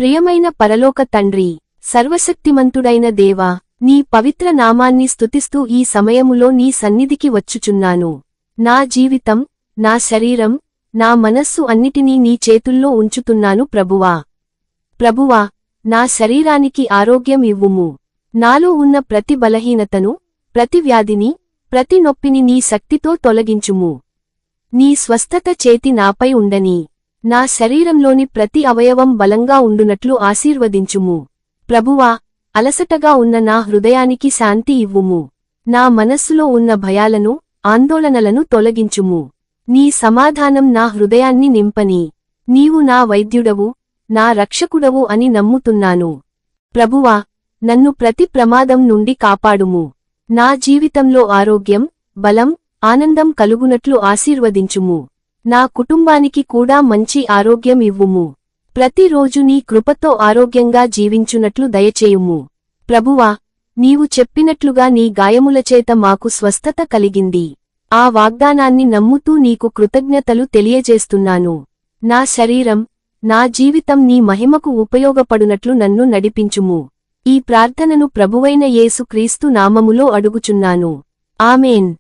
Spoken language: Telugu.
ప్రియమైన పరలోక తండ్రి, సర్వశక్తిమంతుడైన దేవా, నీ పవిత్ర నామాన్ని స్తుతిస్తూ ఈ సమయములో నీ సన్నిధికి వచ్చుచున్నాను. నా జీవితం, నా శరీరం, నా మనస్సు అన్నిటినీ నీ చేతుల్లో ఉంచుతున్నాను ప్రభువా. ప్రభువా, నా శరీరానికి ఆరోగ్యం ఇవ్వుము. నాలో ఉన్న ప్రతి బలహీనతను, ప్రతి వ్యాధిని, ప్రతి నొప్పిని నీ శక్తితో తొలగించుము. నీ స్వస్థత చేతి నాపై ఉండని. నా శరీరంలోని ప్రతి అవయవం బలంగా ఉండునట్లు ఆశీర్వదించుము. ప్రభువా, అలసటగా ఉన్న నా హృదయానికి శాంతి ఇవ్వుము. నా మనస్సులో ఉన్న భయాలను, ఆందోళనలను తొలగించుము. నీ సమాధానం నా హృదయాన్ని నింపని. నీవు నా వైద్యుడవు, నా రక్షకుడవు అని నమ్ముతున్నాను. ప్రభువా, నన్ను ప్రతి ప్రమాదం నుండి కాపాడుము. నా జీవితంలో ఆరోగ్యం, బలం, ఆనందం కలుగునట్లు ఆశీర్వదించుము. నా కుటుంబానికి కూడా మంచి ఆరోగ్యం ఇవ్వుము. ప్రతిరోజు నీ కృపతో ఆరోగ్యంగా జీవించునట్లు దయచేయుము. ప్రభువా, నీవు చెప్పినట్లుగా నీ గాయములచేత మాకు స్వస్థత కలిగింది. ఆ వాగ్దానాన్ని నమ్ముతూ నీకు కృతజ్ఞతలు తెలియజేస్తున్నాను. నా శరీరం, నా జీవితం నీ మహిమకు ఉపయోగపడునట్లు నన్ను నడిపించుము. ఈ ప్రార్థనను ప్రభువైన యేసు క్రీస్తు నామములో అడుగుచున్నాను. ఆమేన్.